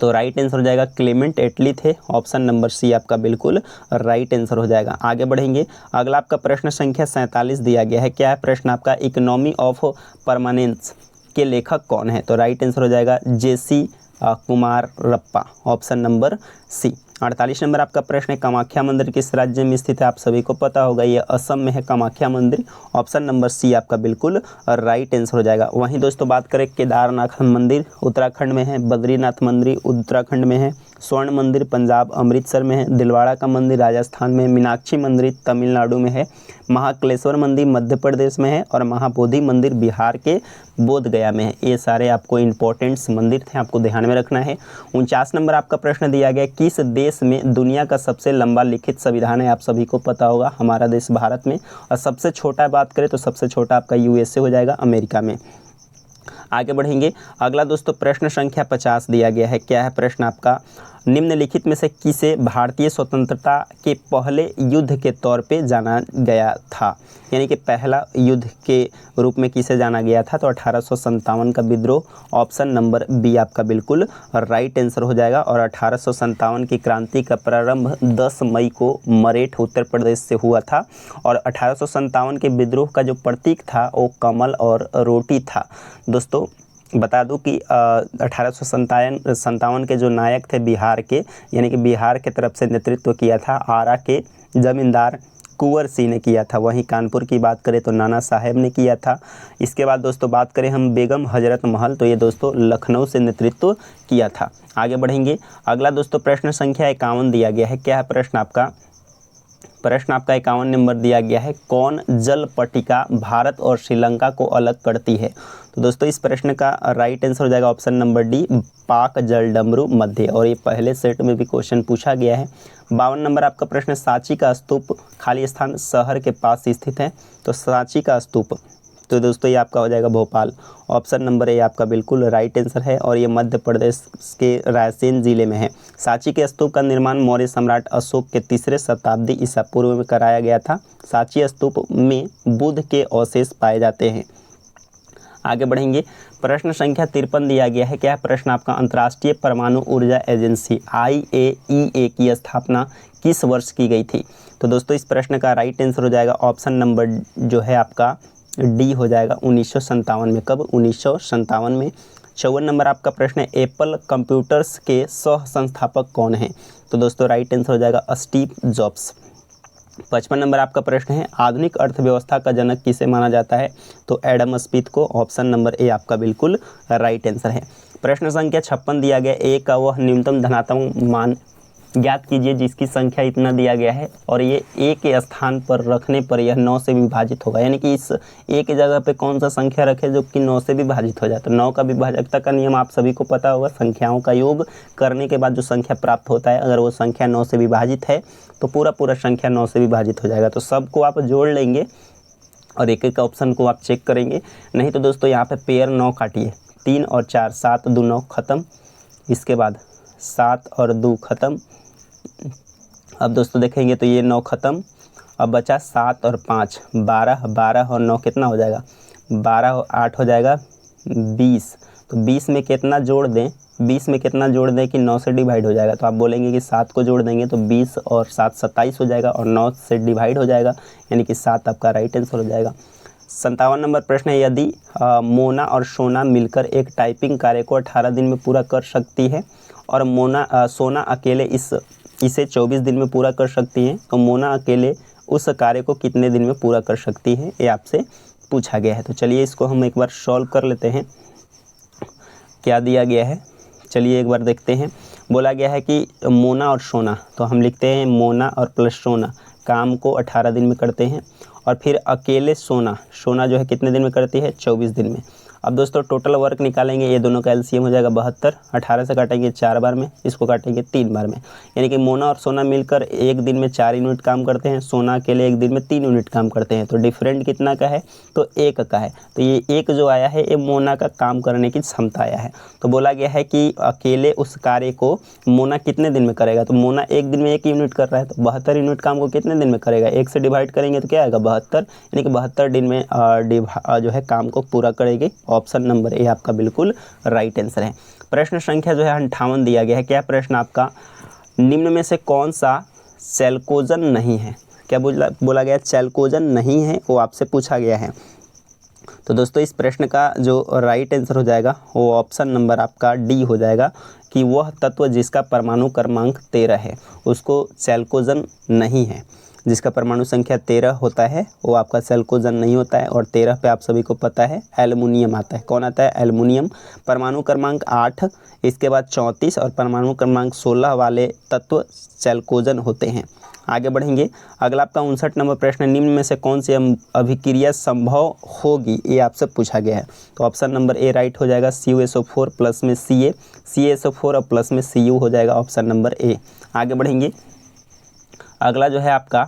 तो राइट आंसर हो जाएगा क्लेमेंट एटली थे। ऑप्शन नंबर सी आपका बिल्कुल राइट आंसर हो जाएगा। आगे बढ़ेंगे। अगला आपका प्रश्न संख्या 47 दिया गया है। क्या है प्रश्न आपका? इकोनॉमी ऑफ परमानेंस के लेखक कौन है? तो राइट आंसर हो जाएगा JC कुमार रप्पा। Option number C. 48 नंबर आपका प्रश्न है, कामाख्या मंदिर किस राज्य में स्थित है? आप सभी को पता होगा ये असम में है कामाख्या मंदिर। ऑप्शन नंबर सी आपका बिल्कुल राइट आंसर हो जाएगा। वहीं दोस्तों बात करें केदारनाथ मंदिर उत्तराखंड में है, बद्रीनाथ मंदिर उत्तराखंड में है, स्वर्ण मंदिर पंजाब अमृतसर में है, दिलवाड़ा का मंदिर राजस्थान में, मीनाक्षी मंदिर तमिलनाडु में है, महाकलेश्वर मंदिर मध्य प्रदेश में है, और महाबोधि मंदिर बिहार के बोध गया में है। ये सारे आपको इंपॉर्टेंट्स मंदिर थे, आपको ध्यान में रखना है। 49 नंबर आपका प्रश्न दिया गया, किस देश में दुनिया का सबसे लंबा लिखित संविधान है? आप सभी को पता होगा हमारा देश भारत में। और सबसे छोटा बात करें तो सबसे छोटा आपका USA हो जाएगा, अमेरिका में। आगे बढ़ेंगे। अगला दोस्तों प्रश्न संख्या 50 दिया गया है। क्या है प्रश्न आपका? निम्नलिखित में से किसे भारतीय स्वतंत्रता के पहले युद्ध के तौर पे जाना गया था? यानी कि पहला युद्ध के रूप में किसे जाना गया था? तो 1857 का विद्रोह। ऑप्शन नंबर बी आपका बिल्कुल राइट आंसर हो जाएगा। और 1857 की क्रांति का प्रारंभ 10 मई को मरेठ उत्तर प्रदेश से हुआ था। और 1857 के विद्रोह का जो प्रतीक था वो कमल और रोटी था। दोस्तों बता दूं कि 1857 के जो नायक थे बिहार के, यानी कि बिहार के तरफ से नेतृत्व किया था आरा के जमींदार कुंवर सिंह ने किया था। वहीं कानपुर की बात करें तो नाना साहेब ने किया था। इसके बाद दोस्तों बात करें हम बेगम हजरत महल, तो ये दोस्तों लखनऊ से नेतृत्व किया था। आगे बढ़ेंगे। अगला दोस्तों प्रश्न संख्या 51 दिया गया है। क्या है प्रश्न आपका? प्रश्न आपका 51 नंबर दिया गया है, कौन जल पट्टिका भारत और श्रीलंका को अलग करती है? तो दोस्तों इस प्रश्न का राइट आंसर हो जाएगा ऑप्शन नंबर डी, पाक जलडमरू मध्य। और ये पहले सेट में भी क्वेश्चन पूछा गया है। 52 नंबर आपका प्रश्न, सांची का स्तूप खाली स्थान शहर के पास स्थित है? तो सांची का स्तूप, तो दोस्तों ये आपका हो जाएगा भोपाल। ऑप्शन नंबर ए आपका बिल्कुल राइट आंसर है। और ये मध्य प्रदेश के रायसेन जिले में है। सांची के स्तूप का निर्माण मौर्य सम्राट अशोक के 3रे शताब्दी ईसा पूर्व में कराया गया था। सांची स्तूप में बुद्ध के अवशेष पाए जाते हैं। आगे बढ़ेंगे। प्रश्न संख्या 53 दिया गया है। क्या है प्रश्न आपका? अंतर्राष्ट्रीय परमाणु ऊर्जा एजेंसी IAEA की स्थापना किस वर्ष की गई थी? तो दोस्तों इस प्रश्न का राइट आंसर हो जाएगा ऑप्शन नंबर जो है आपका डी हो जाएगा 1957 में। कब? 1957 में। 54 नंबर आपका प्रश्न है, एप्पल कंप्यूटर्स के सह संस्थापक कौन हैं? तो दोस्तों राइट आंसर हो जाएगा स्टीव जॉब्स। 55 नंबर आपका प्रश्न है, आधुनिक अर्थव्यवस्था का जनक किसे माना जाता है? तो एडम स्मिथ को। ऑप्शन नंबर ए आपका बिल्कुल राइट आंसर है। प्रश्न संख्या 56 दिया गया, ए का वह न्यूनतम धनात्मक मान ज्ञात कीजिए जिसकी संख्या इतना दिया गया है और ये ए के स्थान पर रखने पर यह 9 से विभाजित होगा, यानी कि इस ए की जगह पे कौन सा संख्या रखे जो कि 9 से विभाजित हो जाता है। 9 का विभाजकता का नियम आप सभी को पता होगा, संख्याओं का योग करने के बाद जो संख्या प्राप्त होता है अगर वो संख्या 9 से विभाजित है तो पूरा संख्या 9 से विभाजित हो जाएगा। तो सबको आप जोड़ लेंगे और एक एक ऑप्शन को आप चेक करेंगे। नहीं तो दोस्तों यहाँ पे पेयर 9 काटिए, 3 और 4, 7 2 9 खत्म, इसके बाद 7 और 2 खत्म। अब दोस्तों देखेंगे तो ये 9 खत्म, अब बचा 7 और 5 12, 12 और 9 कितना हो जाएगा, 12 और 8 हो जाएगा 20। तो 20 में कितना जोड़ दें, 20 में कितना जोड़ दें कि 9 से डिवाइड हो जाएगा। तो आप बोलेंगे कि 7 को जोड़ देंगे तो 20 और 7 27 हो जाएगा और 9 से डिवाइड हो जाएगा, यानी कि 7 आपका राइट आंसर हो जाएगा। 57 नंबर प्रश्न है, यदि मोना और सोना मिलकर एक टाइपिंग कार्य को 18 दिन में पूरा कर सकती है और सोना अकेले इसे 24 दिन में पूरा कर सकती हैं, तो मोना अकेले उस कार्य को कितने दिन में पूरा कर सकती है, ये आपसे पूछा गया है। तो चलिए इसको हम एक बार सॉल्व कर लेते हैं। क्या दिया गया है चलिए एक बार देखते हैं। बोला गया है कि मोना और सोना, तो हम लिखते हैं मोना और प्लस सोना काम को 18 दिन में करते हैं और फिर अकेले सोना जो है कितने दिन में करती है, 24 दिन में। अब दोस्तों टोटल वर्क निकालेंगे, ये दोनों का एलसीएम हो जाएगा 72, 18 से काटेंगे 4 बार में, इसको काटेंगे 3 बार में, यानी कि मोना और सोना मिलकर एक दिन में 4 यूनिट काम करते हैं, सोना अकेले एक दिन में 3 यूनिट काम करते हैं। तो डिफरेंट कितना का है, तो 1 का है। तो ये 1 जो आया है ये मोना का काम करने की क्षमता आया है। तो बोला गया है कि अकेले उस कार्य को मोना कितने दिन में करेगा, तो मोना एक दिन में 1 यूनिट कर रहा है, तो 72 यूनिट काम को कितने दिन में करेगा, 1 से डिवाइड करेंगे तो क्या आएगा 72, यानी कि 72 दिन में जो है काम को पूरा करेगी। ऑप्शन नंबर ए आपका बिल्कुल राइट आंसर है। प्रश्न संख्या जो है 58 दिया गया है। क्या प्रश्न आपका, निम्न में से कौन सा चैल्कोजन नहीं है, क्या बोला गया चैल्कोजन नहीं है, वो आपसे पूछा गया है। तो दोस्तों इस प्रश्न का जो राइट आंसर हो जाएगा वो ऑप्शन नंबर आपका डी हो जाएगा कि वह तत्व जिसका परमाणु क्रमांक 13 है उसको चैल्कोजन नहीं है। जिसका परमाणु संख्या 13 होता है वो आपका चैल्कोजन नहीं होता है। और 13 पे आप सभी को पता है एल्युमिनियम आता है। कौन आता है, एल्युमिनियम। परमाणु क्रमांक 8, इसके बाद 34 और परमाणु क्रमांक 16 वाले तत्व चैल्कोजन होते हैं। आगे बढ़ेंगे। अगला आपका 59 नंबर प्रश्न, निम्न में से कौन सी अभिक्रिया संभव होगी, ये आपसे पूछा गया है। तो ऑप्शन नंबर ए राइट हो जाएगा, CuSO4 प्लस में Ca, CaSO4 और प्लस में Cu हो जाएगा ऑप्शन नंबर ए। आगे बढ़ेंगे। अगला जो है आपका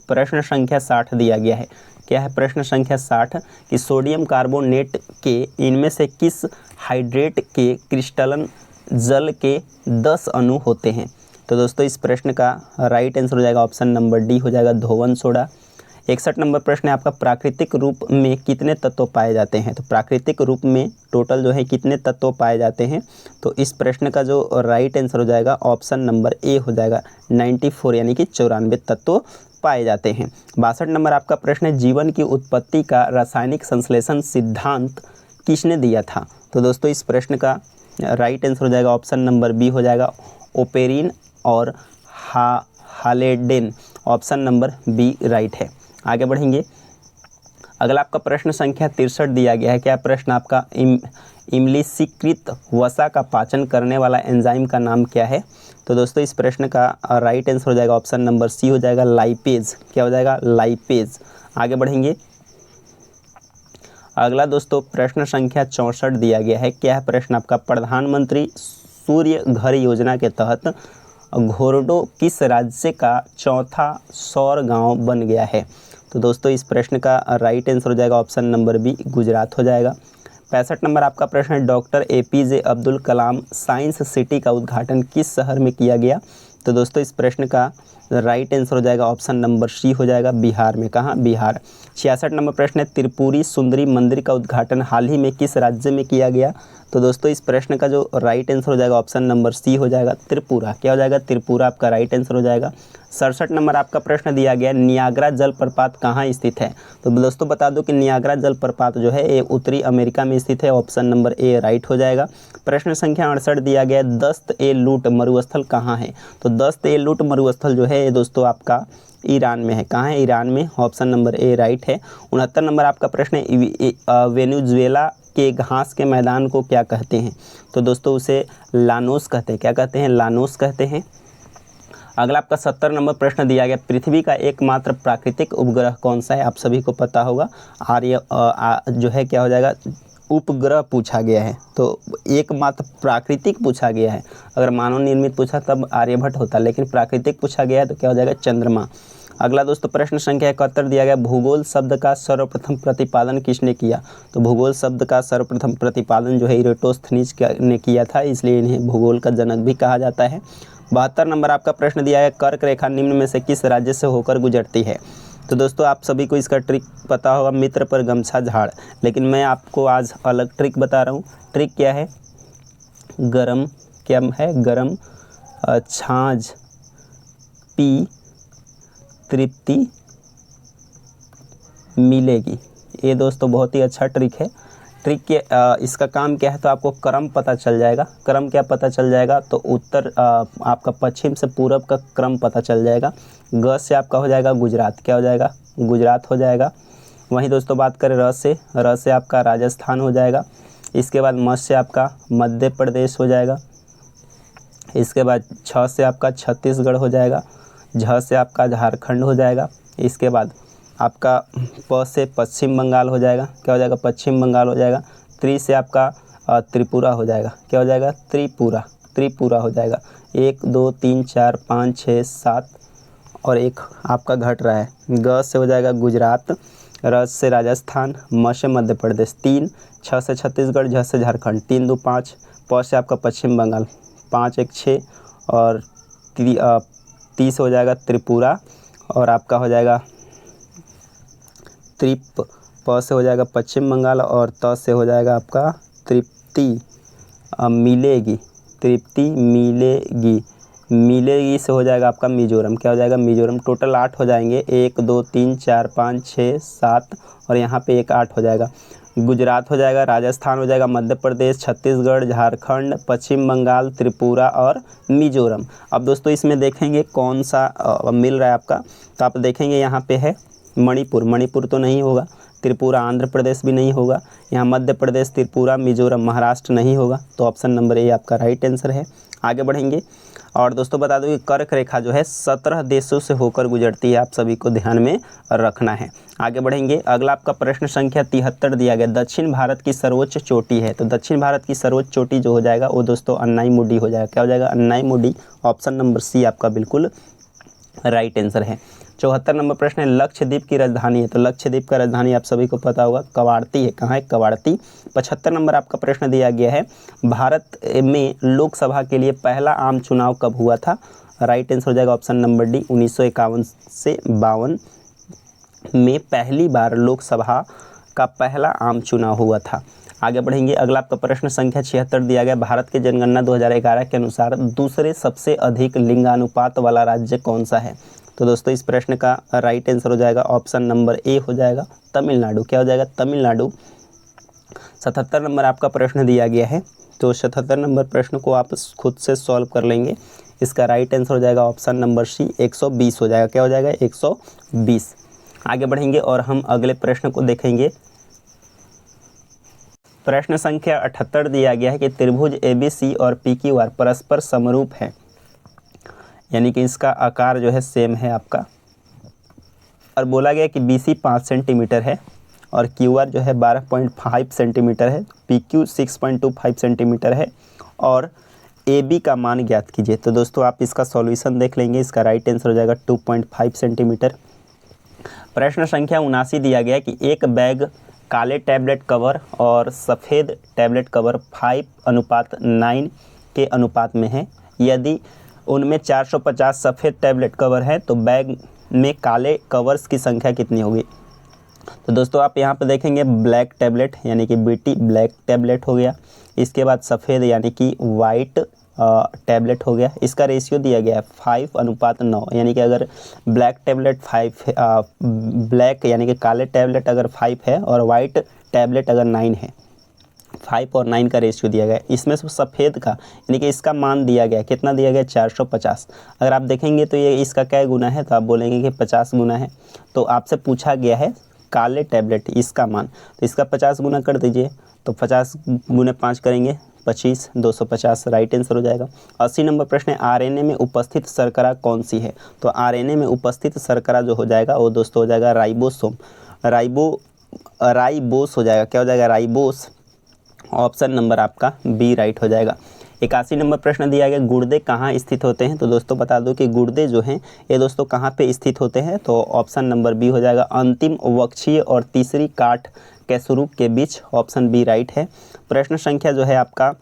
प्रश्न संख्या 60 दिया गया है। क्या है प्रश्न संख्या 60 कि सोडियम कार्बोनेट के इनमें से किस हाइड्रेट के क्रिस्टलन जल के 10 अणु होते हैं। तो दोस्तों इस प्रश्न का राइट आंसर हो जाएगा ऑप्शन नंबर डी हो जाएगा, धोवन सोडा। 61 नंबर प्रश्न है आपका, प्राकृतिक रूप में कितने तत्व पाए जाते हैं। तो प्राकृतिक रूप में टोटल जो है कितने तत्व पाए जाते हैं। तो इस प्रश्न का जो राइट आंसर हो जाएगा ऑप्शन नंबर ए हो जाएगा, 94 यानी कि 94 तत्व पाए जाते हैं। 62 नंबर आपका प्रश्न है, जीवन की उत्पत्ति का रासायनिक संश्लेषण सिद्धांत किसने दिया था। तो दोस्तों इस प्रश्न का राइट आंसर हो जाएगा ऑप्शन नंबर बी हो जाएगा, ओपेरिन और हालेडेन। ऑप्शन नंबर बी राइट है। आगे बढ़ेंगे। अगला आपका प्रश्न संख्या 63 दिया गया है। क्या प्रश्न आपका, इमलीशीकृत वसा का पाचन करने वाला एंजाइम का नाम क्या है। तो दोस्तों इस प्रश्न का राइट आंसर हो जाएगा ऑप्शन नंबर सी हो जाएगा, लाइपेज। क्या हो जाएगा, लाइपेज। आगे बढ़ेंगे। अगला दोस्तों प्रश्न संख्या 64 दिया गया है। क्या है प्रश्न आपका, प्रधानमंत्री सूर्य घर योजना के तहत घोरडो किस राज्य का चौथा सौर गांव बन गया है। तो दोस्तों इस प्रश्न का राइट आंसर हो जाएगा ऑप्शन नंबर बी, गुजरात हो जाएगा। 65 नंबर आपका प्रश्न है, doctor APJ Abdul Kalam science city का उद्घाटन किस शहर में किया गया। तो दोस्तों इस प्रश्न का राइट आंसर हो जाएगा ऑप्शन नंबर सी हो जाएगा, बिहार में। कहाँ, बिहार। 66 नंबर प्रश्न है, त्रिपुरी सुंदरी मंदिर का उद्घाटन हाल ही में किस राज्य में किया गया। तो दोस्तों इस प्रश्न का जो राइट आंसर हो जाएगा ऑप्शन नंबर सी हो जाएगा, त्रिपुरा। क्या हो जाएगा, त्रिपुरा आपका राइट आंसर हो जाएगा। 67 नंबर आपका प्रश्न दिया गया, नियाग्रा जलप्रपात कहाँ स्थित है। तो दोस्तों बता दो कि नियाग्रा जलप्रपात जो है ये उत्तरी अमेरिका में स्थित है। ऑप्शन नंबर ए राइट हो जाएगा। प्रश्न संख्या 68 दिया गया, दस्त-ए-लूट मरुस्थल कहाँ है। तो दस्त-ए-लूट मरुस्थल जो है ये दोस्तों आपका ईरान में है। कहाँ है, ईरान में। ऑप्शन नंबर ए राइट है। 69 नंबर आपका प्रश्न है, वेनेजुएला के घास के मैदान को क्या कहते हैं। तो दोस्तों उसे लानोस कहते हैं। क्या कहते हैं, लानोस कहते हैं। अगला आपका 70 नंबर प्रश्न दिया गया, पृथ्वी का एकमात्र प्राकृतिक उपग्रह कौन सा है? आप सभी को पता होगा, आर्य जो है क्या हो जाएगा, उपग्रह पूछा गया है, तो एकमात्र प्राकृतिक पूछा गया है। अगर मानव निर्मित पूछा तब आर्यभट्ट होता, लेकिन प्राकृतिक पूछा गया है तो क्या हो जाएगा, चंद्रमा। अगला दोस्तों प्रश्न संख्या 71 दिया गया, भूगोल शब्द का सर्वप्रथम प्रतिपादन किसने किया? तो भूगोल शब्द का सर्वप्रथम प्रतिपादन जो है इरेटोस्थनीज ने किया था, इसलिए इन्हें भूगोल का जनक भी कहा जाता है। 72 नंबर आपका प्रश्न दिया है, कर्क रेखा निम्न में से किस राज्य से होकर गुजरती है? तो दोस्तों आप सभी को इसका ट्रिक पता होगा, मित्र पर गमछा झाड़, लेकिन मैं आपको आज अलग ट्रिक बता रहा हूँ। ट्रिक क्या है, गरम क्या है, गरम छाछ पी तृप्ति मिलेगी। ये दोस्तों बहुत ही अच्छा ट्रिक है। ट्रिक के इसका काम क्या है, तो आपको क्रम पता चल जाएगा। क्रम क्या पता चल जाएगा, तो उत्तर आपका पश्चिम से पूरब का क्रम पता चल जाएगा। ग से आपका हो जाएगा गुजरात, क्या हो जाएगा, गुजरात हो जाएगा। वहीं दोस्तों बात करें र से आपका राजस्थान हो जाएगा। इसके बाद म से आपका मध्य प्रदेश हो जाएगा। इसके बाद छ से आपका छत्तीसगढ़ हो जाएगा। झ से आपका झारखंड हो जाएगा। इसके बाद आपका प से पश्चिम बंगाल हो जाएगा, क्या हो जाएगा, पश्चिम बंगाल हो जाएगा। त्रि से आपका त्रिपुरा हो जाएगा, क्या हो जाएगा, त्रिपुरा हो जाएगा। 1 2 3 4 5 6 7 और एक आपका घट रहा है। ग से हो जाएगा गुजरात, र से राजस्थान, म से मध्य प्रदेश 3, छ से छत्तीसगढ़, झ से झारखंड 3 2 5, प से आपका पश्चिम बंगाल 5 1 6 और 30 हो जाएगा त्रिपुरा और आपका हो जाएगा प से हो जाएगा पश्चिम बंगाल और त से हो जाएगा आपका तृप्ति मिलेगी, मिलेगी से हो जाएगा आपका मिजोरम, क्या हो जाएगा, मिजोरम। टोटल 8 हो जाएंगे, 1 2 3 4 5 6 7 और यहाँ पे एक 8 हो जाएगा। गुजरात हो जाएगा, राजस्थान हो जाएगा, मध्य प्रदेश, छत्तीसगढ़, झारखंड, पश्चिम बंगाल, त्रिपुरा और मिजोरम। अब दोस्तों इसमें देखेंगे कौन सा मिल रहा है आपका, तो आप देखेंगे यहाँ पे है मणिपुर तो नहीं होगा, त्रिपुरा आंध्र प्रदेश भी नहीं होगा, यहाँ मध्य प्रदेश, त्रिपुरा, मिजोरम, महाराष्ट्र नहीं होगा, तो ऑप्शन नंबर ए आपका राइट आंसर है। आगे बढ़ेंगे और दोस्तों बता दो कि कर्क रेखा जो है 17 देशों से होकर गुजरती है, आप सभी को ध्यान में रखना है। आगे बढ़ेंगे, अगला आपका प्रश्न संख्या 73 दिया गया, दक्षिण भारत की सर्वोच्च चोटी है, तो दक्षिण भारत की सर्वोच्च चोटी जो हो जाएगा वो दोस्तों अन्नाईमुडी हो जाएगा, क्या हो जाएगा, अन्नाईमुडी। ऑप्शन नंबर सी आपका बिल्कुल राइट आंसर है। 74 नंबर प्रश्न है, लक्षद्वीप की राजधानी है, तो लक्षद्वीप का राजधानी आप सभी को पता होगा कवारती है, कहाँ है, कवारती। 75 नंबर आपका प्रश्न दिया गया है, भारत में लोकसभा के लिए पहला आम चुनाव कब हुआ था? राइट आंसर हो जाएगा ऑप्शन नंबर डी, 1951 से 52 में पहली बार लोकसभा का पहला आम चुनाव हुआ था। आगे बढ़ेंगे, अगला आपका प्रश्न संख्या 76 दिया गया, भारत की जनगणना 2011 के अनुसार दूसरे सबसे अधिक लिंगानुपात वाला राज्य कौन सा है? तो दोस्तों इस प्रश्न का राइट आंसर हो जाएगा ऑप्शन नंबर ए हो जाएगा तमिलनाडु, क्या हो जाएगा, तमिलनाडु। 77 नंबर आपका प्रश्न दिया गया है, तो 77 नंबर प्रश्न को आप खुद से सॉल्व कर लेंगे। इसका राइट आंसर हो जाएगा ऑप्शन नंबर सी 120 हो जाएगा, क्या हो जाएगा, 120। आगे बढ़ेंगे और हम अगले प्रश्न को देखेंगे। प्रश्न संख्या 78 दिया गया है कि त्रिभुज ABC और PQR परस्पर समरूप है, यानी कि इसका आकार जो है सेम है आपका, और बोला गया कि BC 5 सेंटीमीटर है और QR जो है 12.5 सेंटीमीटर है, PQ 6.25 सेंटीमीटर है और AB का मान ज्ञात कीजिए। तो दोस्तों आप इसका सॉल्यूशन देख लेंगे, इसका राइट आंसर हो जाएगा 2.5 सेंटीमीटर। प्रश्न संख्या 79 दिया गया कि एक बैग काले टैबलेट कवर और सफ़ेद टैबलेट कवर 5:9 के अनुपात में है, यदि उनमें 450 सफ़ेद टैबलेट कवर है तो बैग में काले कवर्स की संख्या कितनी होगी? तो दोस्तों आप यहाँ पे देखेंगे ब्लैक टैबलेट यानी कि BT ब्लैक टैबलेट हो गया, इसके बाद सफ़ेद यानी कि वाइट टैबलेट हो गया। इसका रेशियो दिया गया है 5:9, यानी कि अगर ब्लैक टैबलेट 5 ब्लैक यानी कि काले टैबलेट अगर 5 है और वाइट टैबलेट अगर 9 है, 5 और 9 का रेशियो दिया गया है। इसमें से सफ़ेद का यानी कि इसका मान दिया गया, कितना दिया गया, 450। अगर आप देखेंगे तो ये इसका क्या गुना है, तो आप बोलेंगे कि 50 गुना है। तो आपसे पूछा गया है काले टैबलेट इसका मान, तो इसका 50 गुना कर दीजिए, तो 50 गुने 5 करेंगे 25, 250 राइट आंसर हो जाएगा। 80 नंबर प्रश्न है, आरएनए में उपस्थित शर्करा कौन सी है? तो आरएनए में उपस्थित शर्करा जो हो जाएगा वो दोस्तों हो जाएगा राइबोसोम, राइबोस हो जाएगा। क्या हो जाएगा? राइबोस। ऑप्शन नंबर आपका बी राइट हो जाएगा। 81 नंबर प्रश्न दिया गया, गुर्दे कहाँ स्थित होते हैं? तो दोस्तों बता दो कि गुर्दे जो हैं ये दोस्तों कहाँ पे स्थित होते हैं? तो ऑप्शन नंबर बी हो जाएगा, अंतिम वक्षीय और तीसरी काट कैसुरुक के बीच। ऑप्शन बी राइट है। प्रश्न संख्या जो है आपका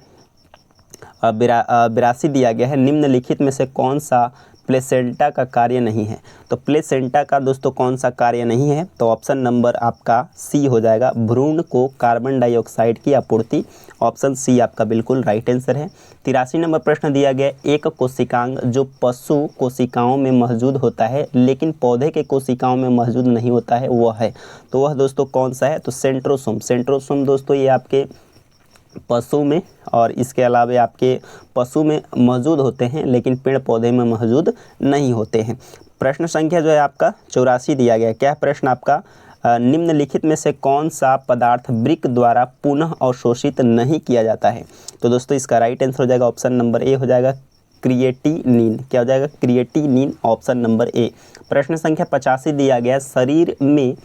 82 दिया गया है, निम्नलिखित में से कौन सा प्लेसेंटा का कार्य नहीं है? तो प्लेसेंटा का दोस्तों कौन सा कार्य नहीं है? तो ऑप्शन नंबर आपका सी हो जाएगा, भ्रूण को कार्बन डाइऑक्साइड की आपूर्ति। ऑप्शन सी आपका बिल्कुल राइट आंसर है। 83 नंबर प्रश्न दिया गया, एक कोशिकांग जो पशु कोशिकाओं में मौजूद होता है लेकिन पौधे के कोशिकाओं में मौजूद नहीं होता है, वह है, तो वह दोस्तों कौन सा है? तो सेंट्रोसोम। सेंट्रोसोम दोस्तों ये आपके पशु में और इसके अलावा आपके पशु में मौजूद होते हैं लेकिन पेड़ पौधे में मौजूद नहीं होते हैं। प्रश्न संख्या जो है आपका 84 दिया गया। क्या प्रश्न आपका, निम्नलिखित में से कौन सा पदार्थ वृक्क द्वारा पुनः अवशोषित नहीं किया जाता है? तो दोस्तों इसका राइट आंसर हो जाएगा ऑप्शन नंबर ए हो जाएगा, क्रिएटिनिन। क्या हो जाएगा? क्रिएटिनिन। Option number A. प्रश्न संख्या 85 दिया गया, शरीर में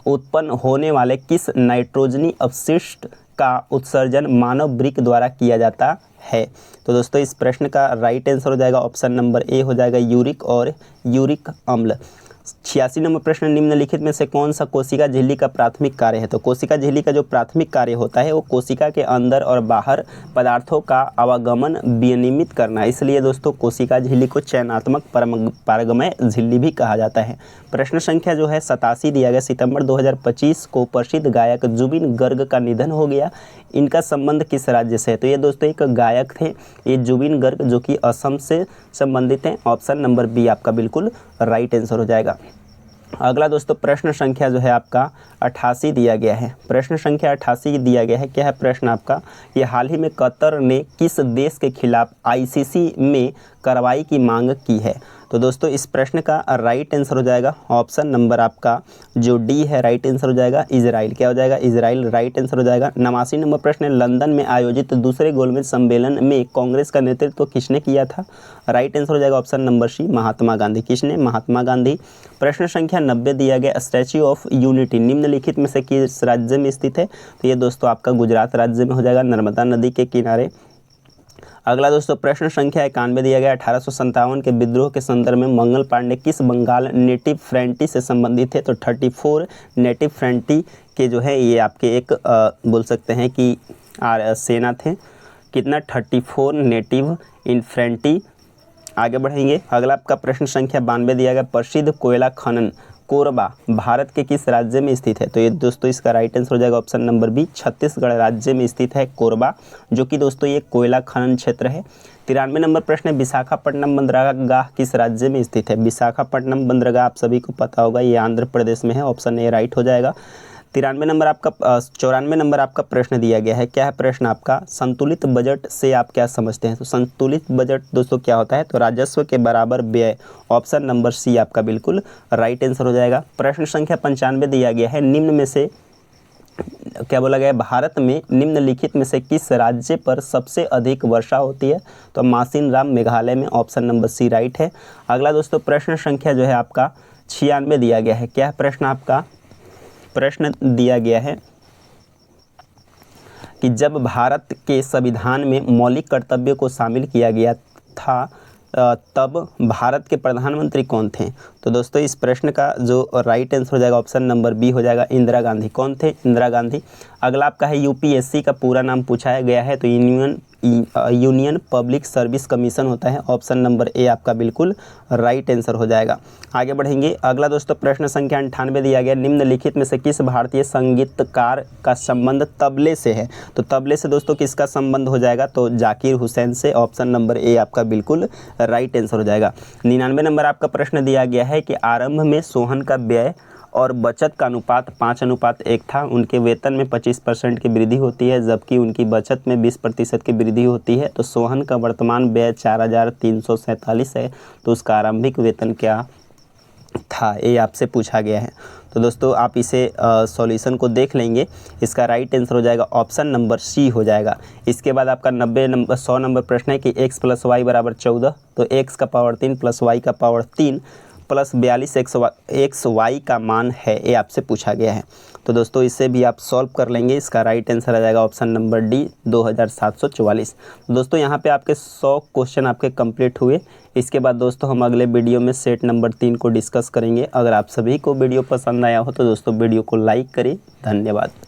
उत्पन्न होने वाले किस नाइट्रोजनी अपशिष्ट का उत्सर्जन मानव वृक्क द्वारा किया जाता है? तो दोस्तों इस प्रश्न का राइट आंसर हो जाएगा ऑप्शन नंबर ए हो जाएगा, यूरिक और यूरिक अम्ल। 86 नंबर प्रश्न, निम्नलिखित में से कौन सा कोशिका झिल्ली का प्राथमिक कार्य है? तो कोशिका झिल्ली का जो प्राथमिक कार्य होता है वो कोशिका के अंदर और बाहर पदार्थों का आवागमन विनियमित करना है, इसलिए दोस्तों कोशिका झिल्ली को चयनात्मक पारगमय झिल्ली भी कहा जाता है। प्रश्न संख्या जो है 87 दिया गया, सितंबर 2025 को प्रसिद्ध गायक जुबिन गर्ग का निधन हो गया, इनका संबंध किस राज्य से है? तो ये दोस्तों एक गायक थे, ये जुबिन गर्ग, जो कि असम से संबंधित हैं। ऑप्शन नंबर बी आपका बिल्कुल राइट आंसर हो जाएगा। अगला दोस्तों प्रश्न संख्या जो है आपका 88 दिया गया है। प्रश्न संख्या 88 दिया गया है। क्या है प्रश्न आपका, ये हाल ही में कतर ने किस देश के खिलाफ आईसीसी में कार्रवाई की मांग की है? तो दोस्तों इस प्रश्न का राइट आंसर हो जाएगा ऑप्शन नंबर आपका जो डी है राइट आंसर हो जाएगा, इजराइल। क्या हो जाएगा? इजराइल राइट आंसर हो जाएगा। 89 नंबर प्रश्न है, लंदन में आयोजित दूसरे गोलमेज सम्मेलन में कांग्रेस का नेतृत्व किसने किया था? राइट आंसर हो जाएगा ऑप्शन नंबर सी, महात्मा गांधी। किसने? महात्मा गांधी। प्रश्न संख्या 90 दिया गया, स्टैच्यू ऑफ यूनिटी निम्नलिखित में से किस राज्य में स्थित है? तो ये दोस्तों आपका गुजरात राज्य में हो जाएगा, नर्मदा नदी के किनारे। अगला दोस्तों प्रश्न संख्या 91 दिया गया, 1857 के विद्रोह के संदर्भ में मंगल पांडे किस बंगाल नेटिव फ्रंटी से संबंधित है? तो 34 नेटिव फ्रंटी के जो है ये आपके एक बोल सकते हैं कि सेना थे। कितना? 34 नेटिव इन्फ्रेंटी। आगे बढ़ेंगे। अगला आपका प्रश्न संख्या 92 दिया गया, प्रसिद्ध कोयला खनन कोरबा भारत के किस राज्य में स्थित है? तो ये दोस्तों इसका राइट आंसर हो जाएगा ऑप्शन नंबर बी, छत्तीसगढ़ राज्य में स्थित है कोरबा, जो कि दोस्तों ये कोयला खनन क्षेत्र है। 93 नंबर प्रश्न है, विशाखापट्टनम बंदरगाह किस राज्य में स्थित है? विशाखापट्टनम बंदरगाह आप सभी को पता होगा ये आंध्र प्रदेश में है। ऑप्शन ए राइट हो जाएगा। 94 नंबर आपका प्रश्न दिया गया है। क्या है प्रश्न आपका, संतुलित बजट से आप क्या समझते हैं? तो संतुलित बजट दोस्तों क्या होता है? तो राजस्व के बराबर व्यय। ऑप्शन नंबर सी आपका बिल्कुल राइट आंसर हो जाएगा। प्रश्न संख्या 95 दिया गया है, निम्न में से क्या बोला गया है, भारत में निम्नलिखित में से किस राज्य पर सबसे अधिक वर्षा होती है? तो मासिन राम मेघालय में। ऑप्शन नंबर सी राइट है। अगला दोस्तों प्रश्न संख्या जो है आपका 96 दिया गया है। क्या है प्रश्न आपका, प्रश्न दिया गया है कि जब भारत के संविधान में मौलिक कर्तव्यों को शामिल किया गया था तब भारत के प्रधानमंत्री कौन थे? तो दोस्तों इस प्रश्न का जो राइट आंसर हो जाएगा ऑप्शन नंबर बी हो जाएगा, इंदिरा गांधी। कौन थे? इंदिरा गांधी। अगला आपका है यूपीएससी का पूरा नाम पूछाया गया है, तो यूनियन पब्लिक सर्विस कमीशन होता है। ऑप्शन नंबर ए आपका बिल्कुल राइट आंसर हो जाएगा। आगे बढ़ेंगे। अगला दोस्तों प्रश्न संख्या 98 दिया गया, निम्नलिखित में से किस भारतीय संगीतकार का संबंध तबले से है? तो तबले से दोस्तों किसका संबंध हो जाएगा? तो जाकिर हुसैन से। ऑप्शन नंबर ए आपका बिल्कुल राइट आंसर हो जाएगा। 99 नंबर आपका प्रश्न दिया गया है कि आरंभ में सोहन का व्यय और बचत का अनुपात 5:1 था। उनके वेतन में 25% की वृद्धि होती है जबकि उनकी बचत में 20% की वृद्धि होती है। तो सोहन का वर्तमान व्यय 4,347 है, तो उसका आरंभिक वेतन क्या था, ये आपसे पूछा गया है। तो दोस्तों आप इसे सॉल्यूशन को देख लेंगे। इसका राइट आंसर हो जाएगा ऑप्शन नंबर सी हो जाएगा। इसके बाद आपका 100 नंबर प्रश्न है कि x + y = 14, तो x का पावर 3 + y का पावर 3 प्लस 42 एक्स वाई का मान है, ये आपसे पूछा गया है। तो दोस्तों इसे भी आप सॉल्व कर लेंगे। इसका राइट आंसर आ जाएगा ऑप्शन नंबर डी 2744। दोस्तों यहाँ पे आपके 100 क्वेश्चन आपके कंप्लीट हुए। इसके बाद दोस्तों हम अगले वीडियो में सेट नंबर 3 को डिस्कस करेंगे। अगर आप सभी को वीडियो पसंद आया हो तो दोस्तों वीडियो को लाइक करें। धन्यवाद।